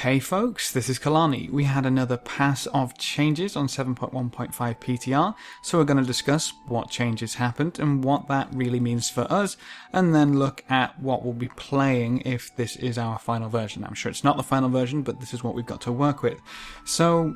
Hey folks, this is Kalani. We had another pass of changes on 7.1.5 PTR, so we're going to discuss what changes happened and what that really means for us, and then look at what we'll be playing if this is our final version. I'm sure it's not the final version, but this is what we've got to work with. So,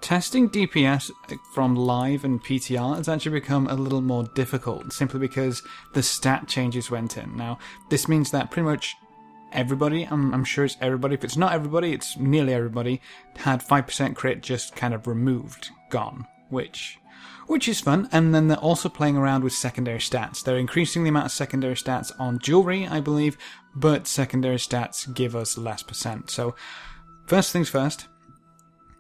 testing DPS from live and PTR has actually become a little more difficult, simply because the stat changes went in. Now, this means that pretty much everybody, I'm sure it's everybody, if it's not everybody, it's nearly everybody, had 5% crit just kind of removed, gone, which is fun. And then they're also playing around with secondary stats. They're increasing the amount of secondary stats on jewelry, I believe, but secondary stats give us less percent. So, first things first,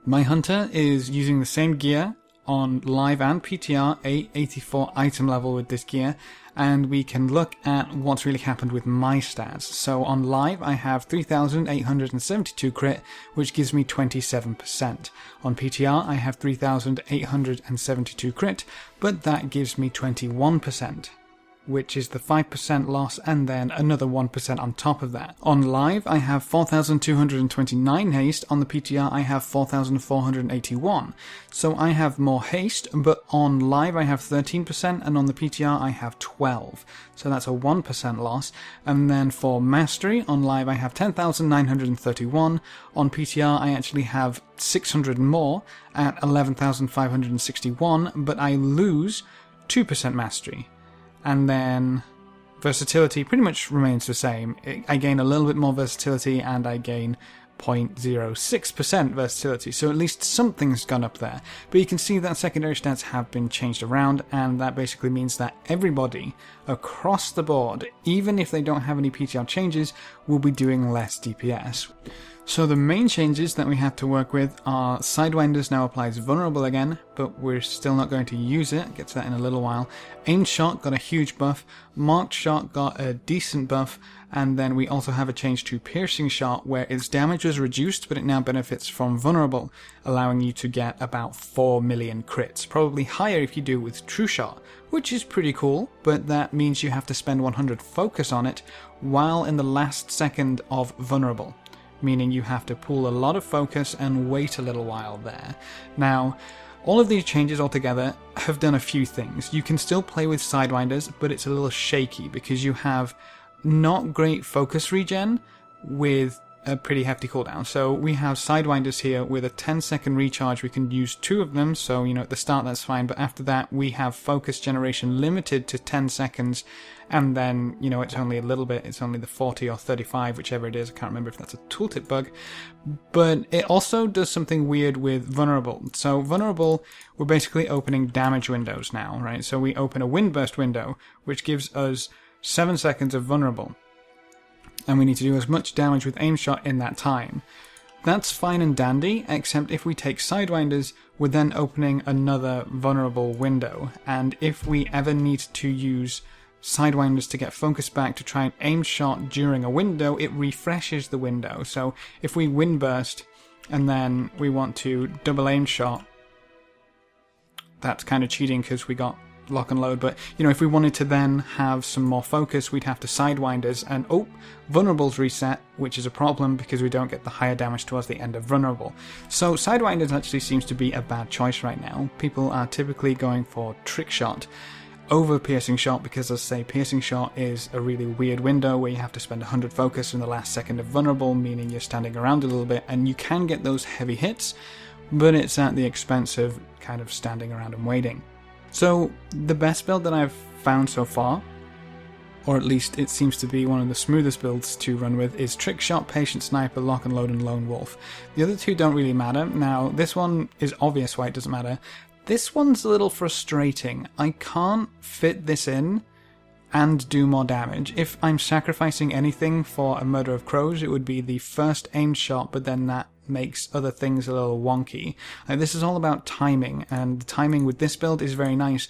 my hunter is using the same gear on live and PTR, 84 item level with this gear, and we can look at what's really happened with my stats. So on live I have 3,872 crit, which gives me 27%. On PTR I have 3,872 crit, but that gives me 21%. Which is the 5% loss and then another 1% on top of that. On live, I have 4,229 haste. On the PTR, I have 4,481. So I have more haste, but on live, I have 13%, and on the PTR, I have 12. So that's a 1% loss. And then for mastery, on live, I have 10,931. On PTR, I actually have 600 more at 11,561, but I lose 2% mastery. And then versatility pretty much remains the same. I gain a little bit more versatility and I gain 0.06% versatility, so at least something's gone up there. But you can see that secondary stats have been changed around, and that basically means that everybody across the board, even if they don't have any PTR changes, will be doing less DPS. So the main changes that we have to work with are Sidewinders now applies vulnerable again, but we're still not going to use it. I'll get to that in a little while. Aimed shot got a huge buff, marked shot got a decent buff, and then we also have a change to piercing shot where its damage was reduced, but it now benefits from vulnerable, allowing you to get about 4 million crits, probably higher if you do it with true shot, which is pretty cool, but that means you have to spend 100 focus on it while in the last second of vulnerable, meaning you have to pull a lot of focus and wait a little while there. Now, all of these changes altogether have done a few things. You can still play with Sidewinders, but it's a little shaky because you have not great focus regen with a pretty hefty cooldown. So we have Sidewinders here with a 10-second recharge. We can use 2 of them, so at the start that's fine, but after that we have focus generation limited to 10 seconds, and then it's only a little bit, it's only the 40 or 35, whichever it is. I can't remember if that's a tooltip bug. But it also does something weird with vulnerable. So vulnerable, we're basically opening damage windows now, right? So we open a wind burst window, which gives us 7 seconds of vulnerable, and we need to do as much damage with aim shot in that time. That's fine and dandy, except if we take Sidewinders, we're then opening another vulnerable window, and if we ever need to use Sidewinders to get focus back to try and aim shot during a window, it refreshes the window. So if we wind burst and then we want to double aim shot, that's kind of cheating because we got lock and load, but if we wanted to then have some more focus, we'd have to Sidewinders, and vulnerable's reset, which is a problem because we don't get the higher damage towards the end of vulnerable. So Sidewinders actually seems to be a bad choice right now. People are typically going for trick shot over piercing shot because, as I say, piercing shot is a really weird window where you have to spend 100 focus in the last second of vulnerable, meaning you're standing around a little bit, and you can get those heavy hits, but it's at the expense of kind of standing around and waiting. So the best build that I've found so far, or at least it seems to be one of the smoothest builds to run with, is Trick Shot, Patient Sniper, Lock and Load, and Lone Wolf. The other two don't really matter. Now, this one is obvious why it doesn't matter. This one's a little frustrating. I can't fit this in and do more damage. If I'm sacrificing anything for a Murder of Crows, it would be the first aimed shot, but then that makes other things a little wonky. This is all about timing, and the timing with this build is very nice,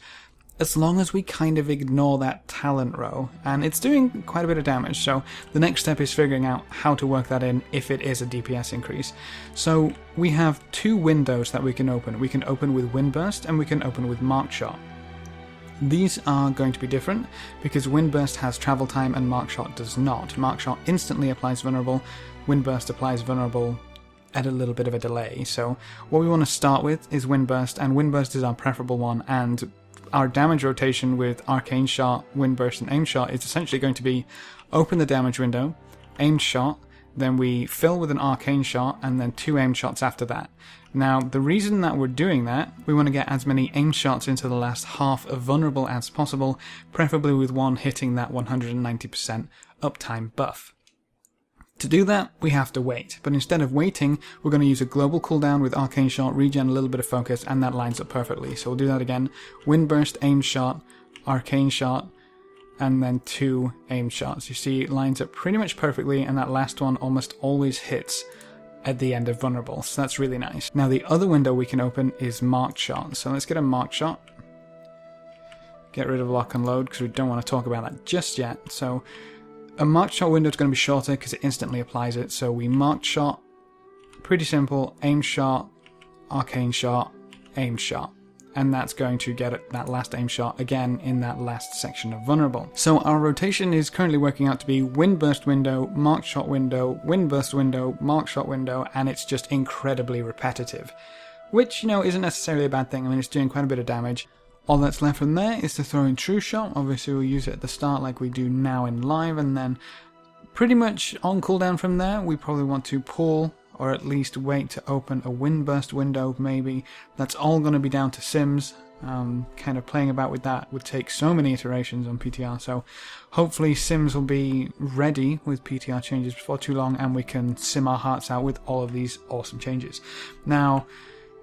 as long as we kind of ignore that talent row, and it's doing quite a bit of damage, so the next step is figuring out how to work that in if it is a DPS increase. So we have 2 windows that we can open. We can open with Windburst and we can open with Mark Shot. These are going to be different because Windburst has travel time and Mark Shot does not. Mark Shot instantly applies vulnerable, Windburst applies vulnerable at a little bit of a delay. So what we want to start with is Windburst, and Windburst is our preferable one, and our damage rotation with Arcane Shot, Windburst, and Aim Shot is essentially going to be open the damage window, aimed shot, then we fill with an Arcane Shot, and then 2 aim shots after that. Now, the reason that we're doing that, we want to get as many aim shots into the last half of Vulnerable as possible, preferably with one hitting that 190% uptime buff. To do that, we have to wait, but instead of waiting, we're going to use a global cooldown with Arcane Shot, regen a little bit of focus, and that lines up perfectly. So we'll do that again. Windburst, aim shot, Arcane Shot, and then 2 aim shots. You see, it lines up pretty much perfectly, and that last one almost always hits at the end of Vulnerable, so that's really nice. Now, the other window we can open is Marked Shot. So let's get a Marked Shot. Get rid of Lock and Load, because we don't want to talk about that just yet. So a Marked Shot window is going to be shorter because it instantly applies it. So we Marked Shot, pretty simple, aim shot, Arcane Shot, aim shot. And that's going to get that last aim shot again in that last section of Vulnerable. So our rotation is currently working out to be Windburst window, Marked Shot window, Windburst window, Marked Shot window, and it's just incredibly repetitive. Which, isn't necessarily a bad thing. I mean, it's doing quite a bit of damage. All that's left from there is to throw in True Shot. Obviously we'll use it at the start like we do now in live, and then pretty much on cooldown from there we probably want to pull, or at least wait to open a Windburst window maybe. That's all going to be down to sims. Kind of playing about with that would take so many iterations on PTR, so hopefully sims will be ready with PTR changes before too long, and we can sim our hearts out with all of these awesome changes. Now,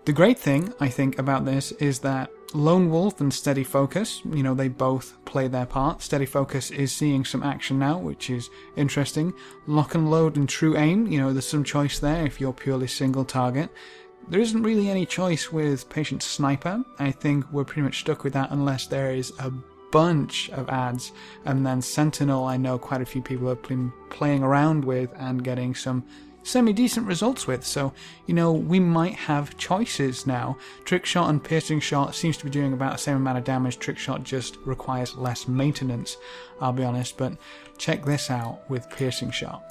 the great thing, I think, about this is that Lone Wolf and Steady Focus, they both play their part. Steady Focus is seeing some action now, which is interesting. Lock and Load and True Aim, there's some choice there if you're purely single target. There isn't really any choice with Patient Sniper. I think we're pretty much stuck with that unless there is a bunch of ads. And then Sentinel, I know quite a few people have been playing around with and getting some semi-decent results with, so we might have choices now. Trick Shot and Piercing Shot seems to be doing about the same amount of damage. Trick Shot just requires less maintenance, I'll be honest, but check this out with Piercing Shot.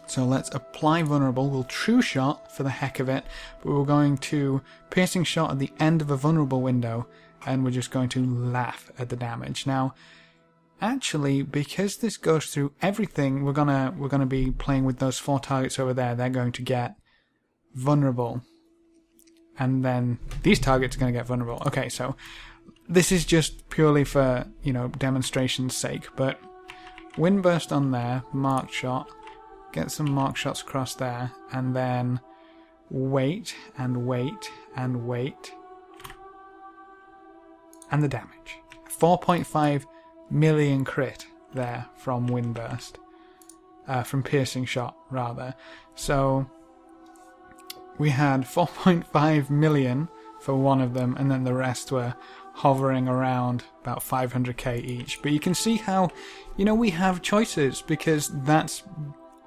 So let's apply Vulnerable. We'll True Shot for the heck of it, but we're going to Piercing Shot at the end of a Vulnerable window, and we're just going to laugh at the damage. Now, actually, because this goes through everything, we're gonna be playing with those 4 targets over there. They're going to get Vulnerable, and then these targets are going to get Vulnerable. Okay, so this is just purely for demonstration's sake. But Windburst on there, Marked Shot, get some Marked Shots across there, and then wait and wait and wait, and the damage. 4.5 million crit there from Windburst, from Piercing Shot rather. So we had 4.5 million for one of them, and then the rest were hovering around about 500k each. But you can see how we have choices, because that's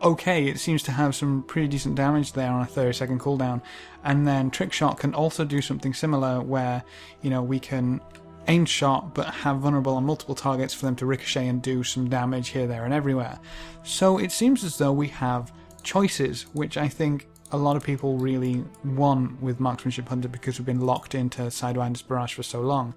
okay. It seems to have some pretty decent damage there on a 30-second cooldown, and then Trick Shot can also do something similar where we can aim shot but have Vulnerable on multiple targets for them to ricochet and do some damage here, there and everywhere. So it seems as though we have choices, which I think a lot of people really want with Marksmanship Hunter, because we've been locked into Sidewinders Barrage for so long.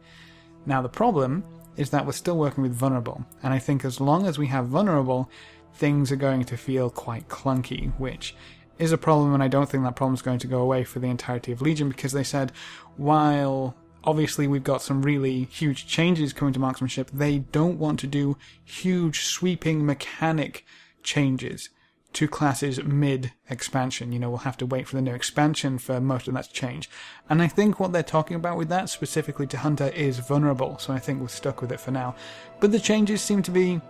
Now the problem is that we're still working with Vulnerable, and I think as long as we have Vulnerable, things are going to feel quite clunky, which is a problem, and I don't think that problem is going to go away for the entirety of Legion, because they said while obviously we've got some really huge changes coming to Marksmanship, they don't want to do huge sweeping mechanic changes to classes mid-expansion. We'll have to wait for the new expansion for most of that to change. And I think what they're talking about with that, specifically to Hunter, is Vulnerable, so I think we're stuck with it for now. But the changes seem to be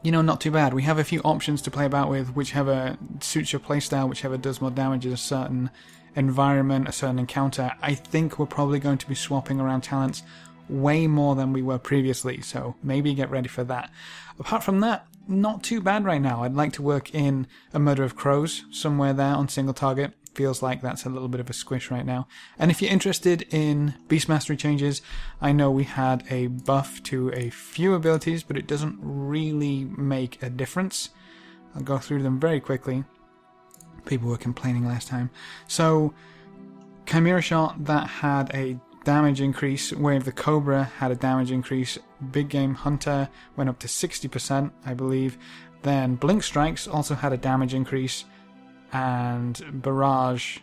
not too bad. We have a few options to play about with, whichever suits your playstyle, whichever does more damage in a certain environment, a certain encounter. I think we're probably going to be swapping around talents way more than we were previously, so maybe get ready for that. Apart from that, not too bad right now. I'd like to work in a Murder of Crows somewhere there on single target. Feels like that's a little bit of a squish right now. And if you're interested in Beast Mastery changes, I know we had a buff to a few abilities, but it doesn't really make a difference. I'll go through them very quickly. People were complaining last time. So, Chimera Shot, that had a damage increase. Wave the Cobra had a damage increase. Big Game Hunter went up to 60%, I believe. Then Blink Strikes also had a damage increase. And Barrage...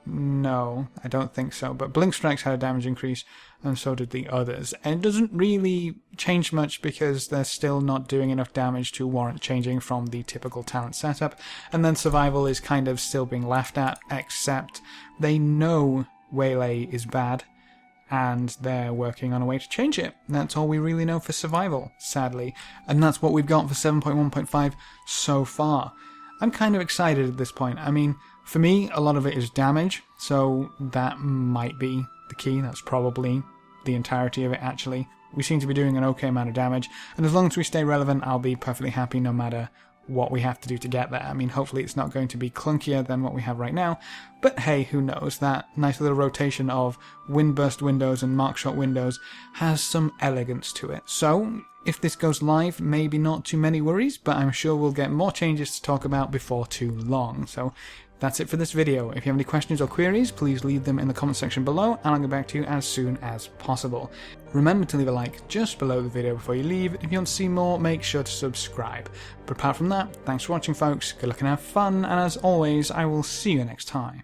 No, I don't think so. But Blink Strikes had a damage increase, and so did the others. And it doesn't really change much because they're still not doing enough damage to warrant changing from the typical talent setup. And then Survival is kind of still being laughed at, except they know Waylay is bad, and they're working on a way to change it. That's all we really know for Survival, sadly. And that's what we've got for 7.1.5 so far. I'm kind of excited at this point. I mean, for me, a lot of it is damage, so that might be the key. That's probably the entirety of it, actually. We seem to be doing an okay amount of damage, and as long as we stay relevant, I'll be perfectly happy no matter what we have to do to get there. I mean, hopefully it's not going to be clunkier than what we have right now, but hey, who knows? That nice little rotation of Windburst windows and Markshot windows has some elegance to it. So, if this goes live, maybe not too many worries, but I'm sure we'll get more changes to talk about before too long. So, that's it for this video. If you have any questions or queries, please leave them in the comment section below, and I'll get back to you as soon as possible. Remember to leave a like just below the video before you leave. If you want to see more, make sure to subscribe. But apart from that, thanks for watching folks, good luck and have fun, and as always, I will see you next time.